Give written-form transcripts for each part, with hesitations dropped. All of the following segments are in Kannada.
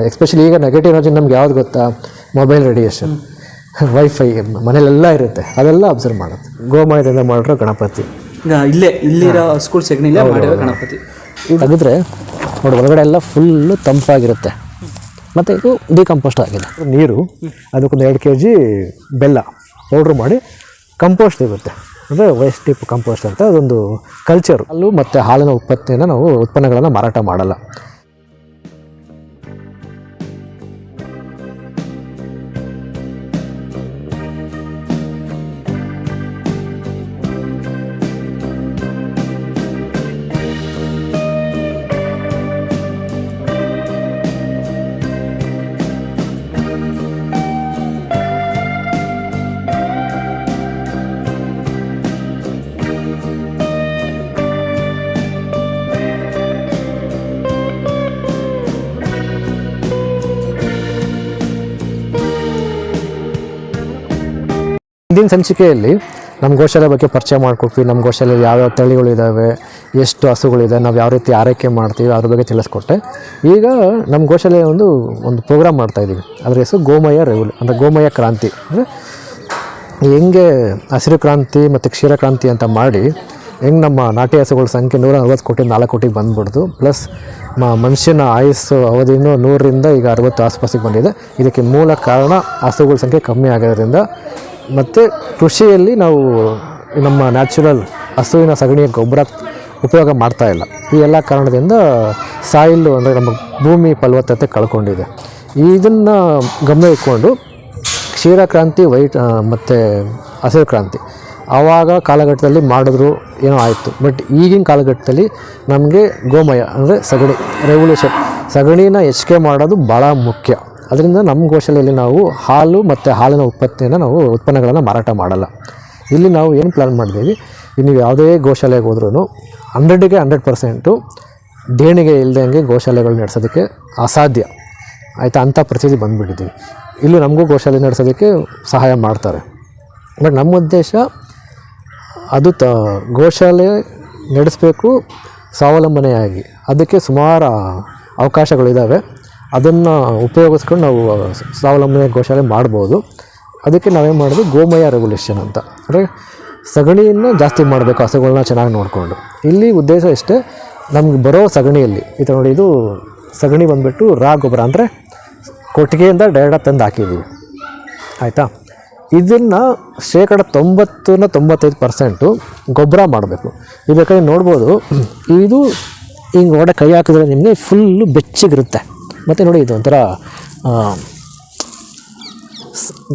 ಎಸ್ಪೆಷಲಿ ಈಗ ನೆಗೆಟಿವ್ ಎನರ್ಜಿ ನಮ್ಗೆ ಯಾವ್ದು ಗೊತ್ತಾ, ಮೊಬೈಲ್ ರೇಡಿಯೇಷನ್, ವೈಫೈ ಮನೇಲೆಲ್ಲ ಇರುತ್ತೆ, ಅದೆಲ್ಲ ಅಬ್ಸರ್ವ್ ಮಾಡುತ್ತೆ. ಗೋಮಯದಿಂದ ಮಾಡಿರೋ ಗಣಪತಿ ಇಲ್ಲಿರೋ ಸ್ಕೂಲ್ ಸೆಗಣಿಲೇ ಮಾಡಿರೋ ಗಣಪತಿ ತೆಗೆದ್ರೆ ನೋಡಿ ಒಳಗಡೆ ಎಲ್ಲ ಫುಲ್ಲು ತಂಪಾಗಿರುತ್ತೆ. ಮತ್ತು ಇದು ಡಿಕಂಪೋಸ್ಟ್ ಆಗಿದೆ. ನೀರು ಅದಕ್ಕೊಂದು 2 kg ಬೆಲ್ಲ ಪೌಡ್ರ್ ಮಾಡಿ ಕಂಪೋಸ್ಟ್ ಸಿಗುತ್ತೆ, ಅಂದರೆ ವೇಸ್ಟ್ ಟಿಪ್ ಕಂಪೋಸ್ಟ್ ಅಂತ ಅದೊಂದು ಕಲ್ಚರ್. ಅಲ್ಲೂ ಮತ್ತು ಹಾಲಿನ ಉತ್ಪತ್ತಿಯನ್ನು ನಾವು ಉತ್ಪನ್ನಗಳನ್ನು ಮಾರಾಟ ಮಾಡಲ್ಲ. ಹಿಂದಿನ ಸಂಚಿಕೆಯಲ್ಲಿ ನಮ್ಮ ಗೋಶಾಲೆ ಬಗ್ಗೆ ಪರಿಚಯ ಮಾಡ್ಕೊಟ್ವಿ. ನಮ್ಮ ಗೋಶಾಲೆಯಲ್ಲಿ ಯಾವ್ಯಾವ ತಳಿಗಳಿದ್ದಾವೆ, ಎಷ್ಟು ಹಸುಗಳಿದೆ, ನಾವು ಯಾವ ರೀತಿ ಆರೈಕೆ ಮಾಡ್ತೀವಿ ಅದ್ರ ಬಗ್ಗೆ ತಿಳಿಸ್ಕೊಟ್ಟೆ. ಈಗ ನಮ್ಮ ಗೋಶಾಲೆ ಒಂದು ಪ್ರೋಗ್ರಾಮ್ ಮಾಡ್ತಾಯಿದ್ದೀವಿ. ಅದರ ಹೆಸರು ಗೋಮಯ ಅಂದರೆ ಗೋಮಯ ಕ್ರಾಂತಿ. ಅಂದರೆ ಹೆಂಗೆ ಹಸಿರು ಕ್ರಾಂತಿ ಮತ್ತು ಕ್ಷೀರ ಕ್ರಾಂತಿ ಅಂತ ಮಾಡಿ ಹೆಂಗೆ ನಮ್ಮ ನಾಟಿ ಹಸುಗಳ ಸಂಖ್ಯೆ 140 ಕೋಟಿ 4 ಕೋಟಿಗೆ ಬಂದ್ಬಿಡ್ತು. ಪ್ಲಸ್ ಮನುಷ್ಯನ ಆಯುಸ್ಸು ಅವಧಿನೂ 100ರಿಂದ ಈಗ 60 ಆಸ್ಪಾಸಿಗೆ ಬಂದಿದೆ. ಇದಕ್ಕೆ ಮೂಲ ಕಾರಣ ಹಸುಗಳ ಸಂಖ್ಯೆ ಕಮ್ಮಿ ಆಗೋದ್ರಿಂದ ಮತ್ತು ಕೃಷಿಯಲ್ಲಿ ನಾವು ನಮ್ಮ ನ್ಯಾಚುರಲ್ ಹಸುವಿನ ಸಗಣಿಯ ಗೊಬ್ಬರ ಉಪಯೋಗ ಮಾಡ್ತಾಯಿಲ್ಲ. ಈ ಎಲ್ಲ ಕಾರಣದಿಂದ ಸಾಯಿಲು ಅಂದರೆ ನಮ್ಮ ಭೂಮಿ ಫಲವತ್ತತೆ ಕಳ್ಕೊಂಡಿದೆ. ಇದನ್ನು ಗಮನ ಇಟ್ಕೊಂಡು ಕ್ಷೀರ ಕ್ರಾಂತಿ ಮತ್ತು ಹಸಿರು ಕ್ರಾಂತಿ ಆವಾಗ ಕಾಲಘಟ್ಟದಲ್ಲಿ ಮಾಡಿದ್ರು ಏನೋ ಆಯಿತು. ಬಟ್ ಈಗಿನ ಕಾಲಘಟ್ಟದಲ್ಲಿ ನಮಗೆ ಗೋಮಯ ಅಂದರೆ ರೆವಲ್ಯೂಷನ್ ಸಗಣಿನ ಹೆಚ್ಚಿಗೆ ಮಾಡೋದು ಭಾಳ ಮುಖ್ಯ. ಅದರಿಂದ ನಮ್ಮ ಗೋಶಾಲೆಯಲ್ಲಿ ನಾವು ಹಾಲು ಮತ್ತು ಹಾಲಿನ ಉತ್ಪನ್ನಗಳನ್ನು ಮಾರಾಟ ಮಾಡಲ್ಲ. ಇಲ್ಲಿ ನಾವು ಏನು ಪ್ಲ್ಯಾನ್ ಮಾಡಿದ್ದೀವಿ, ನೀವು ಯಾವುದೇ ಗೋಶಾಲೆಗೆ ಹೋದ್ರೂ 100ಗೆ 100% ದೇಣಿಗೆ ಇಲ್ಲದಂಗೆ ಗೋಶಾಲೆಗಳು ನಡೆಸೋದಕ್ಕೆ ಅಸಾಧ್ಯ ಆಯಿತಾ. ಅಂಥ ಪರಿಸ್ಥಿತಿ ಬಂದುಬಿಟ್ಟಿದ್ದೀವಿ. ಇಲ್ಲಿ ನಮಗೂ ಗೋಶಾಲೆ ನಡೆಸೋದಕ್ಕೆ ಸಹಾಯ ಮಾಡ್ತಾರೆ. ಬಟ್ ನಮ್ಮ ಉದ್ದೇಶ ಅದು ಗೋಶಾಲೆ ನಡೆಸಬೇಕು ಸ್ವಾವಲಂಬನೆಯಾಗಿ. ಅದಕ್ಕೆ ಸುಮಾರು ಅವಕಾಶಗಳಿದ್ದಾವೆ. ಅದನ್ನು ಉಪಯೋಗಿಸ್ಕೊಂಡು ನಾವು ಸ್ವಾವಲಂಬನೆ ಗೋಶಾಲೆ ಮಾಡ್ಬೋದು. ಅದಕ್ಕೆ ನಾವೇನು ಮಾಡೋದು, ಗೋಮಯ ರೆವಲ್ಯೂಷನ್ ಅಂತ. ಅಂದರೆ ಸಗಣಿಯನ್ನು ಜಾಸ್ತಿ ಮಾಡಬೇಕು, ಹಸುಗಳನ್ನ ಚೆನ್ನಾಗಿ ನೋಡಿಕೊಂಡು. ಇಲ್ಲಿ ಉದ್ದೇಶ ಇಷ್ಟೇ, ನಮ್ಗೆ ಬರೋ ಸಗಣಿಯಲ್ಲಿ ಈ ಥರ ನೋಡಿ, ಇದು ಸಗಣಿ ಬಂದುಬಿಟ್ಟು ರಾ ಗೊಬ್ಬರ ಅಂದರೆ ಕೊಟ್ಟಿಗೆಯಿಂದ ಡೈರೆಕ್ಟಾಗಿ ತಂದು ಹಾಕಿದ್ದೀವಿ ಆಯಿತಾ. ಇದನ್ನು 90-95% ಗೊಬ್ಬರ ಮಾಡಬೇಕು. ಇದು ಬೇಕಾದ್ರೆ ನೋಡ್ಬೋದು, ಇದು ಹಿಂಗೆ ಕೈ ಹಾಕಿದ್ರೆ ನಿಮಗೆ ಫುಲ್ಲು ಬೆಚ್ಚಗಿರುತ್ತೆ. ಮತ್ತು ನೋಡಿ ಇದು ಒಂಥರ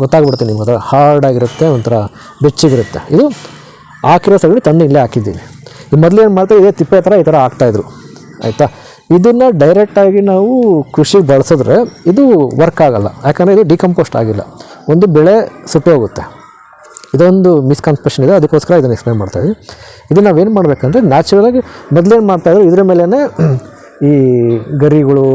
ಗೊತ್ತಾಗ್ಬಿಡುತ್ತೆ ನಿಮ್ಗೆ, ಒಂಥರ ಹಾರ್ಡಾಗಿರುತ್ತೆ, ಒಂಥರ ಬೆಚ್ಚಗಿರುತ್ತೆ. ಇದು ಹಾಕಿರೋ ಸಗಣಿ ತಂದು ಇಲ್ಲೇ ಹಾಕಿದ್ದೀವಿ. ಈ ಮೊದಲು ಏನು ಮಾಡ್ತಾರೆ, ಇದೇ ತಿಪ್ಪೆ ಥರ ಈ ಥರ ಹಾಕ್ತಾಯಿದ್ರು ಆಯಿತಾ. ಇದನ್ನು ಡೈರೆಕ್ಟಾಗಿ ನಾವು ಕೃಷಿಗೆ ಬಳಸಿದ್ರೆ ಇದು ವರ್ಕ್ ಆಗೋಲ್ಲ, ಯಾಕಂದರೆ ಇದು ಡಿಕಂಪೋಸ್ಟ್ ಆಗಿಲ್ಲ. ಒಂದು ಬೆಳೆ ಸುಟ್ಟೋಗುತ್ತೆ. ಇದೊಂದು ಮಿಸ್ಕನ್ಸೆಪ್ಷನ್ ಇದೆ, ಅದಕ್ಕೋಸ್ಕರ ಇದನ್ನು ಎಕ್ಸ್ಪ್ಲೈನ್ ಮಾಡ್ತಾಯಿದ್ವಿ. ಇದನ್ನು ನಾವೇನು ಮಾಡಬೇಕಂದ್ರೆ ನ್ಯಾಚುರಲಾಗಿ ಮೊದಲೇನು ಮಾಡ್ತಾಯಿದ್ರು, ಇದರ ಮೇಲೇ ಈ ಗರಿಗಳು,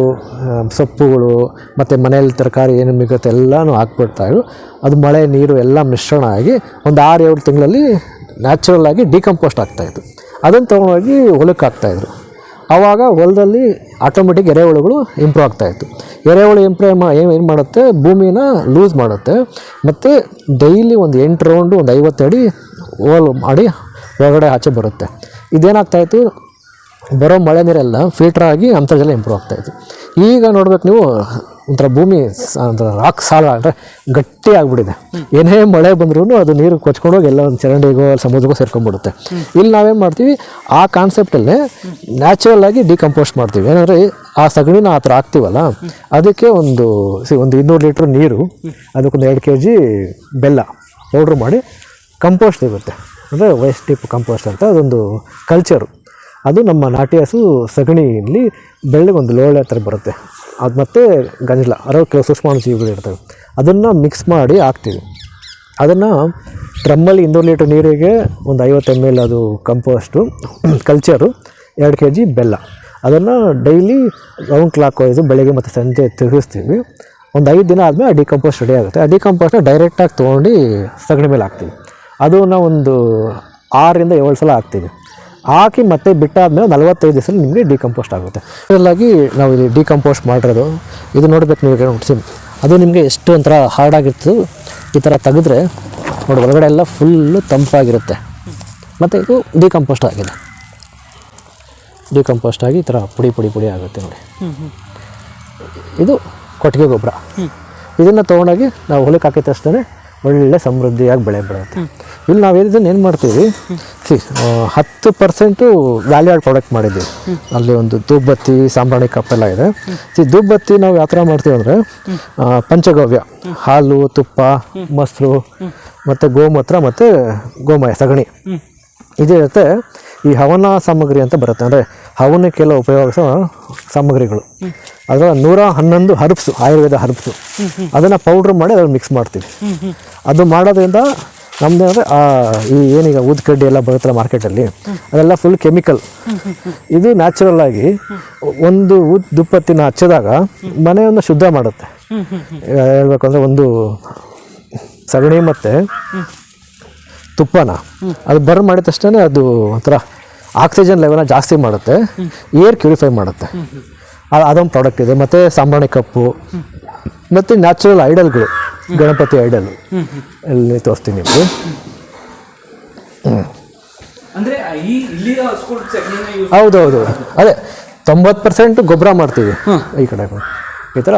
ಸೊಪ್ಪುಗಳು ಮತ್ತು ಮನೆಯಲ್ಲಿ ತರಕಾರಿ ಏನು ಮಿಗುತ್ತೆ ಎಲ್ಲನೂ ಹಾಕ್ಬಿಡ್ತಾಯಿದ್ರು. ಅದು ಮಳೆ ನೀರು ಎಲ್ಲ ಮಿಶ್ರಣ ಆಗಿ ಒಂದು 6-7 ತಿಂಗಳಲ್ಲಿ ನ್ಯಾಚುರಲ್ಲಾಗಿ ಡಿಕಂಪೋಸ್ಟ್ ಆಗ್ತಾಯಿತ್ತು. ಅದನ್ನು ತೊಗೊಂಡೋಗಿ ಹೊಲಕ್ಕೆ ಹಾಕ್ತಾಯಿದ್ರು. ಆವಾಗ ಹೊಲದಲ್ಲಿ ಆಟೋಮೆಟಿಕ್ ಎರೆಹುಳುಗಳು ಇಂಪ್ರೂವ್ ಆಗ್ತಾಯಿತ್ತು. ಎರೆಹುಳು ಏನು ಮಾಡುತ್ತೆ, ಭೂಮಿನ ಲೂಸ್ ಮಾಡುತ್ತೆ. ಮತ್ತು ಡೈಲಿ ಒಂದು 8 ರೌಂಡು ಒಂದು 50 ಅಡಿ ಹೋಲ್ ಮಾಡಿ ಹೊರಗಡೆ ಆಚೆ ಬರುತ್ತೆ. ಇದೇನಾಗ್ತಾಯಿತ್ತು, ಬರೋ ಮಳೆ ನೀರೆಲ್ಲ ಫಿಲ್ಟರ್ ಆಗಿ ಅಂತರ್ಜಲ ಇಂಪ್ರೂವ್ ಆಗ್ತಾಯಿತ್ತು. ಈಗ ನೋಡ್ಬೇಕು ನೀವು, ಒಂಥರ ಭೂಮಿ ರಾಕ್ ಸಾಲ ಅಂದರೆ ಗಟ್ಟಿ ಆಗಿಬಿಟ್ಟಿದೆ. ಏನೇ ಮಳೆ ಬಂದ್ರೂ ಅದು ನೀರು ಕೊಚ್ಕೊಂಡೋಗಿ ಎಲ್ಲ ಒಂದು ಚರಂಡಿಗೋ ಸಮುದ್ರಕ್ಕೋ ಸೇರ್ಕೊಂಡ್ಬಿಡುತ್ತೆ. ಇಲ್ಲಿ ನಾವೇನು ಮಾಡ್ತೀವಿ, ಆ ಕಾನ್ಸೆಪ್ಟಲ್ಲೇ ನ್ಯಾಚುರಲ್ಲಾಗಿ ಡಿಕಂಪೋಸ್ಟ್ ಮಾಡ್ತೀವಿ. ಏನಂದರೆ ಆ ಸಗಣಿನ ಆ ಥರ ಹಾಕ್ತೀವಲ್ಲ, ಅದಕ್ಕೆ ಒಂದು 200 ಲೀಟ್ರ್ ನೀರು, ಅದಕ್ಕೊಂದು 2 kg ಬೆಲ್ಲ ಪೌಡ್ರ್ ಮಾಡಿ ಕಂಪೋಸ್ಟ್ ಸಿಗುತ್ತೆ. ಅಂದರೆ ವೇಸ್ಟ್ ಟಿಪ್ ಕಂಪೋಸ್ಟ್ ಅಂತ ಅದೊಂದು ಕಲ್ಚರು. ಅದು ನಮ್ಮ ನಾಟಿ ಹಸು ಸಗಣಿಯಲ್ಲಿ ಬೆಳ್ಳಗೆ ಒಂದು ಲೋಳೆ ಥರ ಬರುತ್ತೆ. ಅದು ಮತ್ತು ಗಂಜಲ ಕೆಲವು ಸೂಕ್ಷ್ಮಾಣು ಜೀವಿಗಳು ಇರ್ತವೆ. ಅದನ್ನು ಮಿಕ್ಸ್ ಮಾಡಿ ಹಾಕ್ತೀವಿ. ಅದನ್ನು ಡ್ರಮ್ಮಲ್ಲಿ 200 ಲೀಟ್ರ್ ನೀರಿಗೆ ಒಂದು 50 ml ಅದು ಕಂಪೋಸ್ಟು ಕಲ್ಚರು, 2 kg ಬೆಲ್ಲ. ಅದನ್ನು ಡೈಲಿ ರೌಂಡ್ ಕ್ಲಾಕ್ ವೈಸು ಬೆಳಗ್ಗೆ ಮತ್ತು ಸಂಜೆ ತಿರುಗಿಸ್ತೀವಿ. ಒಂದು 5 ದಿನ ಆದಮೇಲೆ ಆ ಡಿಕಂಪೋಸ್ಟ್ ರೆಡಿ ಆಗುತ್ತೆ. ಆ ಡಿಕಂಪೋಸ್ಟ್ನ ಡೈರೆಕ್ಟಾಗಿ ತೊಗೊಂಡು ಸಗಣಿ ಮೇಲೆ ಹಾಕ್ತೀವಿ. ಅದನ್ನು ಒಂದು 6ರಿಂದ 7 ಸಲ ಹಾಕ್ತೀವಿ. ಹಾಕಿ ಮತ್ತೆ ಬಿಟ್ಟಾದ್ಮೇಲೆ 45 ದಿವಸದಲ್ಲಿ ನಿಮಗೆ ಡಿಕಂಪೋಸ್ಟ್ ಆಗುತ್ತೆ. ಇದರಲ್ಲಾಗಿ ನಾವು ಇಲ್ಲಿ ಡಿಕಂಪೋಸ್ಟ್ ಮಾಡಿರೋದು ಇದು ನೋಡ್ಬೇಕು ನೀವು ಸಿಮ್ ಅದು ನಿಮಗೆ ಎಷ್ಟು ಒಂಥರ ಹಾರ್ಡಾಗಿರ್ತದೆ. ಈ ಥರ ತೆಗೆದ್ರೆ ನೋಡಿ ಒಳಗಡೆ ಎಲ್ಲ ಫುಲ್ಲು ತಂಪಾಗಿರುತ್ತೆ. ಮತ್ತು ಇದು ಡಿಕಂಪೋಸ್ಟ್ ಆಗಿದೆ. ಡಿಕಂಪೋಸ್ಟ್ ಆಗಿ ಈ ಥರ ಪುಡಿ ಆಗುತ್ತೆ ನೋಡಿ. ಇದು ಕೊಟ್ಟಿಗೆ ಗೊಬ್ಬರ. ಇದನ್ನು ತೊಗೊಂಡೋಗಿ ನಾವು ಹೊಲಕ್ಕೆ ಹಾಕಿದ ತಕ್ಷಣ ಒಳ್ಳೆ ಸಮೃದ್ಧಿಯಾಗಿ ಬೆಳೆ ಬರುತ್ತೆ. ಇಲ್ಲಿ ನಾವು ಇದನ್ನು ಏನು ಮಾಡ್ತೀವಿ 10% ವ್ಯಾಲ್ಯೂ ಆ್ಯಡ್ ಪ್ರಾಡಕ್ಟ್ ಮಾಡಿದ್ದೀವಿ. ಅಲ್ಲಿ ಒಂದು ಧೂಪಬತ್ತಿ ಸಾಂಬ್ರಾಣಿ ಕಪ್ಪೆಲ್ಲ ಇದೆ. ಧೂಪಬತ್ತಿ ನಾವು ಯಾವ ಥರ ಮಾಡ್ತೀವಿ ಅಂದರೆ ಪಂಚಗವ್ಯ ಹಾಲು ತುಪ್ಪ ಮೊಸರು ಮತ್ತು ಗೋಮೂತ್ರ ಮತ್ತು ಗೋಮಯ ಸಗಣಿ ಇದಿರುತ್ತೆ. ಈ ಹವನ ಸಾಮಗ್ರಿ ಅಂತ ಬರುತ್ತೆ, ಅಂದರೆ ಹವನಕ್ಕೆಲ್ಲ ಉಪಯೋಗಿಸೋ ಸಾಮಗ್ರಿಗಳು. ಅದರ 111 ಹರ್ಬ್ಸು, ಆಯುರ್ವೇದ ಹರ್ಬ್ಸು, ಅದನ್ನು ಪೌಡ್ರ್ ಮಾಡಿ ಅದ್ರಲ್ಲಿ ಮಿಕ್ಸ್ ಮಾಡ್ತೀವಿ. ಅದು ಮಾಡೋದ್ರಿಂದ ನಮ್ಮದು ಅಂದರೆ ಈ ಏನೀಗ ಊದ್ಕಡ್ಡಿ ಎಲ್ಲ ಬರುತ್ತಲ್ಲ ಮಾರ್ಕೆಟಲ್ಲಿ ಅದೆಲ್ಲ ಫುಲ್ ಕೆಮಿಕಲ್. ಇದು ನ್ಯಾಚುರಲ್ ಆಗಿ ಒಂದು ಧೂಪಬತ್ತಿನ ಹಚ್ಚಿದಾಗ ಮನೆಯನ್ನು ಶುದ್ಧ ಮಾಡುತ್ತೆ. ಹೇಳ್ಬೇಕಂದ್ರೆ ಒಂದು ಸಗಣಿ ಮತ್ತು ತುಪ್ಪನ ಅದು ಬರ್ನ್ ಮಾಡಿದ ತಕ್ಷಣ ಅದು ಒಂಥರ ಆಕ್ಸಿಜನ್ ಲೆವೆಲ್ನ ಜಾಸ್ತಿ ಮಾಡುತ್ತೆ, ಏರ್ ಕ್ಯೂರಿಫೈ ಮಾಡುತ್ತೆ. ಅದೊಂದು ಪ್ರಾಡಕ್ಟ್ ಇದೆ. ಮತ್ತು ಸಾಂಬ್ರಾಣಿ ಕಪ್ಪು ಮತ್ತು ನ್ಯಾಚುರಲ್ ಐಡಲ್ಗಳು, ಗಣಪತಿ ಐಡಲ್ ಅಲ್ಲಿ ತೋರಿಸ್ತೀನಿ ನಿಮಗೆ. ಹೌದೌದು, ಅದೇ 90% ಗೊಬ್ಬರ ಮಾಡ್ತೀವಿ ಈ ಕಡೆ. ಈ ಥರ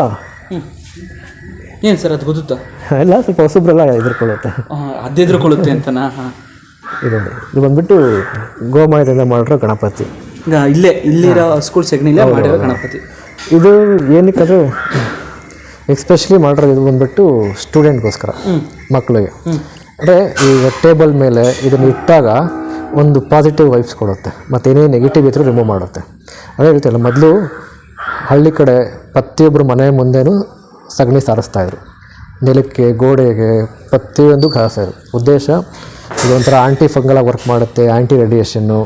ಏನು ಸರ್ ಅದು ಗೊತ್ತಾ? ಎಲ್ಲ ಸ್ವಲ್ಪ ಹೊಸಬ್ರೆಲ್ಲ ಎದುರ್ಕೊಳ್ಳುತ್ತೆ, ಅದು ಎದುರ್ಕೊಳ್ಳುತ್ತೆ ಅಂತನಾ? ಇದು ಬಂದ್ಬಿಟ್ಟು ಗೋಮಯದಿಂದ ಮಾಡಿರೋ ಗಣಪತಿ. ಇಲ್ಲಿರೋ ಸ್ಕೂಲ್ ಸೆಗಣಿಲೇ ಮಾಡಿರೋ ಗಣಪತಿ. ಇದು ಏನಕ್ಕೆ ಎಕ್ಸ್ಪೆಷಲಿ ಮಾಡಿರೋದು ಇದು ಬಂದ್ಬಿಟ್ಟು ಸ್ಟೂಡೆಂಟ್ಗೋಸ್ಕರ, ಮಕ್ಕಳಿಗೆ. ಅಂದರೆ ಈಗ ಟೇಬಲ್ ಮೇಲೆ ಇದನ್ನು ಇಟ್ಟಾಗ ಒಂದು ಪಾಸಿಟಿವ್ ವೈಬ್ಸ್ ಕೊಡುತ್ತೆ, ಮತ್ತು ಏನೇ ನೆಗೆಟಿವ್ ಇದ್ರೂ ರಿಮೂವ್ ಮಾಡುತ್ತೆ. ಅದೇ ಹೇಳ್ತಿಲ್ಲ, ಮೊದಲು ಹಳ್ಳಿ ಕಡೆ ಪ್ರತಿಯೊಬ್ಬರು ಮನೆ ಮುಂದೆನೂ ಸಗಣಿ ಸಾರಿಸ್ತಾಯಿದ್ರು, ನೆಲಕ್ಕೆ ಗೋಡೆಗೆ ಪ್ರತಿಯೊಂದು ಸಾರಿಸ್ತಾಯಿದ್ರು. ಉದ್ದೇಶ ಇದೊಂಥರ ಆ್ಯಂಟಿ ಫಂಗಲಾಗಿ ವರ್ಕ್ ಮಾಡುತ್ತೆ, ಆ್ಯಂಟಿ ರೇಡಿಯೇಷನ್ನು.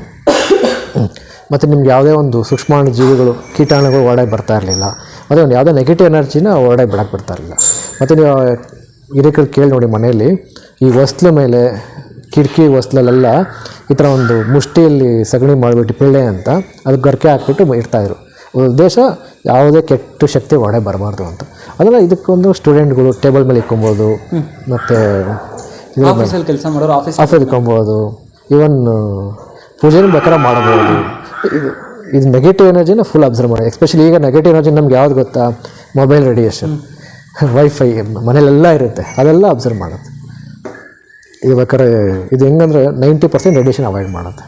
ಮತ್ತು ನಿಮ್ಗೆ ಯಾವುದೇ ಒಂದು ಸೂಕ್ಷ್ಮಾಣು ಜೀವಿಗಳು ಕೀಟಾಣುಗಳು ಹೊರಡೆ ಬರ್ತಾ ಇರಲಿಲ್ಲ, ಮತ್ತು ಒಂದು ಯಾವುದೇ ನೆಗೆಟಿವ್ ಎನರ್ಜಿನ ಹೊರಡೆ ಬಿಡಕ್ಕೆ ಬರ್ತಾ ಇರಲಿಲ್ಲ. ಮತ್ತು ನೀವು ಹಿರಿಕರು ಕೇಳಿ ನೋಡಿ, ಮನೆಯಲ್ಲಿ ಈ ಹೊಸ್ಲ ಮೇಲೆ ಕಿಟಕಿ ಹೊಸ್ಲಲ್ಲೆಲ್ಲ ಈ ಥರ ಒಂದು ಮುಷ್ಟಿಯಲ್ಲಿ ಸಗಣಿ ಮಾಡಿಬಿಟ್ಟು ಪಿಳ್ಳೆ ಅಂತ ಅದಕ್ಕೆ ಗರ್ಕೆ ಹಾಕ್ಬಿಟ್ಟು ಇಡ್ತಾಯಿದ್ರು. ಉದ್ದೇಶ ಯಾವುದೇ ಕೆಟ್ಟ ಶಕ್ತಿ ಹೊರಡೆ ಬರಬಾರ್ದು ಅಂತ. ಅದನ್ನು ಇದಕ್ಕೊಂದು ಸ್ಟೂಡೆಂಟ್ಗಳು ಟೇಬಲ್ ಮೇಲೆ ಇಟ್ಕೊಬೋದು, ಮತ್ತು ಆಫೀಸಲ್ಲಿ ಕೆಲಸ ಮಾಡೋರು ಆಫೀಸಲ್ಲಿ ಇಟ್ಕೊಬೋದು, ಈವನ್ ಪೂಜೆನೂ ಬೇಕಾದ್ರೆ ಮಾಡಬಹುದು. ಇದು ನೆಗೆಟಿವ್ ಎನರ್ಜಿನ ಫುಲ್ ಅಬ್ಸರ್ವ್ ಮಾಡಿ. ಎಸ್ಪೆಷಲಿ ಈಗ ನೆಗೆಟಿವ್ ಎನರ್ಜಿ ನಮ್ಗೆ ಯಾವ್ದು ಗೊತ್ತಾ? ಮೊಬೈಲ್ ರೇಡಿಯೇಷನ್, ವೈಫೈ ಮನೇಲೆಲ್ಲ ಇರುತ್ತೆ, ಅದೆಲ್ಲ ಅಬ್ಸರ್ವ್ ಮಾಡುತ್ತೆ. ಇದು ಬೇಕಾದ್ರೆ ಇದು ಹೆಂಗಂದ್ರೆ 90% ರೇಡಿಯೇಷನ್ ಅವಾಯ್ಡ್ ಮಾಡುತ್ತೆ.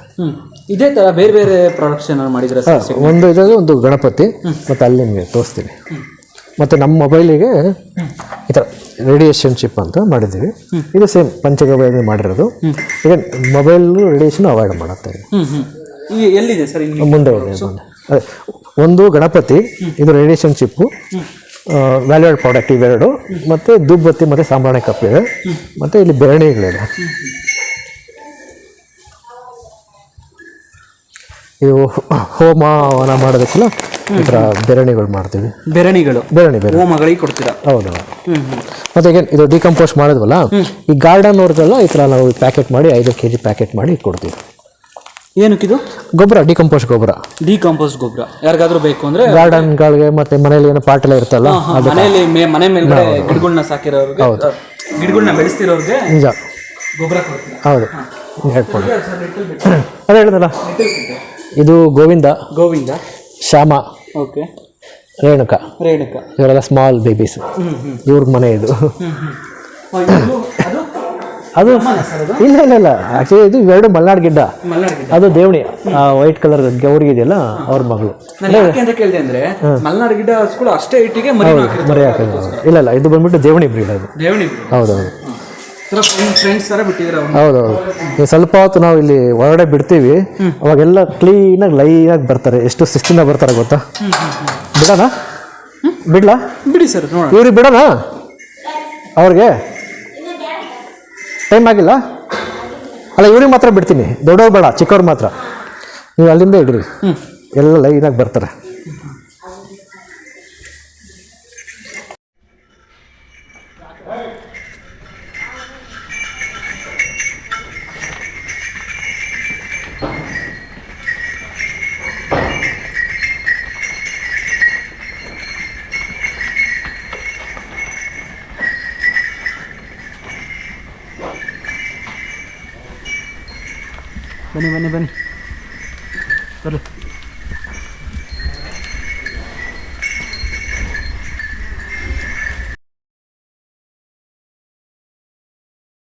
ಇದೇ ಥರ ಬೇರೆ ಬೇರೆ ಪ್ರಾಡಕ್ಟ್ಸ್ ಏನಾದ್ರು ಮಾಡಿದ್ರೆ ಒಂದು ಇದರಲ್ಲಿ ಒಂದು ಗಣಪತಿ, ಮತ್ತು ಅಲ್ಲಿ ನಿಮಗೆ ತೋರಿಸ್ತೀನಿ. ಮತ್ತು ನಮ್ಮ ಮೊಬೈಲಿಗೆ ಈ ಥರ ರೇಡಿಯೇಷನ್ ಚಿಪ್ ಅಂತ ಮಾಡಿದ್ದೀವಿ. ಇದು ಸೇಮ್ ಪಂಚಗವ್ಯ ಮಾಡಿರೋದು. ಈಗ ಮೊಬೈಲ್ ರೇಡಿಯೇಷನ್ ಅವಾಯ್ಡ್ ಮಾಡುತ್ತೆ. ಎಲ್ಲಿದೆ ಸರ್? ಮುಂದೆ ಇದೆ. ಅದೇ ಒಂದು ಗಣಪತಿ, ಇದು ರೇಡಿಯೇಷನ್ ಚಿಪ್ಪು, ವ್ಯಾಲ್ಯೂಡ್ ಪ್ರಾಡಕ್ಟ್ ಇವೆರಡು, ಮತ್ತು ಧೂಪಬತ್ತಿ ಮತ್ತು ಸಾಂಬ್ರಾಣಿ ಕಪ್ಪಿದೆ, ಮತ್ತು ಇಲ್ಲಿ ಬೆರಣಿಗಳಿದೆ. ಇವು ಹೋಮ ಹವನ ಮಾಡೋದಕ್ಕೆಲ್ಲ ಈ ಥರ ಬೆರಣಿಗಳು ಮಾಡ್ತೀವಿ. ಬೆರಣಿ ಹೋಮಗಳಿಗೆ ಕೊಡ್ತೀರಾ? ಹೌದು. ಮತ್ತು ಈಗ ಇದು ಡಿಕಂಪೋಸ್ಟ್ ಮಾಡಿದ್ವಲ್ಲ, ಈ ಗಾರ್ಡನ್ ಅವ್ರಿಗೆಲ್ಲ ಈ ಥರ ನಾವು ಪ್ಯಾಕೆಟ್ ಮಾಡಿ 5 kg ಪ್ಯಾಕೆಟ್ ಮಾಡಿ ಕೊಡ್ತೀವಿ. ಏನಕ್ಕಿದು? ಗೊಬ್ಬರ, ಡಿಕಂಪೋಸ್ಟ್ ಗೊಬ್ಬರ. ಯಾರಿಗಾದ್ರೂ ಬೇಕು ಅಂದ್ರೆ ಗಾರ್ಡನ್ಗಳಿಗೆ, ಮತ್ತೆ ಮನೇಲಿ ಏನೋ ಪಾಟ್ ಎಲ್ಲ ಇರ್ತಲ್ಲ, ಮನೆಯಲ್ಲಿ ಮನೆ ಮೇಲೆ ಗಿಡಗಳನ್ನ ಸಾಕಿರೋರಿಗೆ, ಗಿಡಗಳನ್ನ ಬೆಳೆಸ್ತಿರೋರಿಗೆ ನಿಜ ಗೊಬ್ಬರ ಕೊಡ್ತೀರಾ? ಹೌದು, ಹೇಳ್ಕೊಂಡು ಅದೇ ಹೇಳಿದಲ್ಲ. ಇದು ಗೋವಿಂದ, ಶ್ಯಾಮ, ಓಕೆ, ರೇಣುಕಾ ಇವರೆಲ್ಲ ಸ್ಮಾಲ್ ಬೇಬೀಸ್. ಇವ್ರಿಗೆ ಮನೆ ಇದು. ಅದು ಇಲ್ಲ ಆಕ್ಚುಲಿ ಇದು ಇವೆರಡು ಮಲ್ನಾಡ್ ಗಿಡ್ಡ. ಅದು ದೇವಣಿ, ವೈಟ್ ಕಲರ್ ಗೌರಿ ಇದೆಯಲ್ಲ ಅವ್ರ ಮಗಳು. ಮಲ್ನಾಡ್ ಗಿಡ್ಡ ಅಷ್ಟೇ ಇಟ್ಟಿಗೆ ಮರಿ ಹಾಕಿದ್ರು. ಇಲ್ಲ ಇದು ಬಂದ್ಬಿಟ್ಟು ದೇವಣಿ ಬ್ರೀಡ್. ಅದು ಹೌದೌದು. ಹೌದೌದು. ಸ್ವಲ್ಪ ಹೊತ್ತು ನಾವು ಇಲ್ಲಿ ಹೊರಗಡೆ ಬಿಡ್ತೀವಿ, ಅವಾಗೆಲ್ಲ ಕ್ಲೀನಾಗಿ ಲೈನಾಗಿ ಬರ್ತಾರೆ. ಎಷ್ಟು ಶಿಸ್ತಿಂದ ಬರ್ತಾರೆ ಗೊತ್ತಾ? ಬಿಡ್ಲಾ? ಬಿಡಿ ಸರ್, ಇವ್ರಿಗೆ ಬಿಡೋಣ. ಅವ್ರಿಗೆ ಟೈಮ್ ಆಗಿಲ್ಲ ಅಲ್ಲ, ಇವ್ರಿಗೆ ಮಾತ್ರ ಬಿಡ್ತೀನಿ, ದೊಡ್ಡವ್ರು ಬೇಡ, ಚಿಕ್ಕವ್ರು ಮಾತ್ರ. ನೀವು ಅಲ್ಲಿಂದ ಇಡ್ರಿ, ಎಲ್ಲ ಲೈನಾಗಿ ಬರ್ತಾರೆ. ಬನ್ನಿ ಬನ್ನಿ ಬನ್ನಿ ಬರ್ರಿ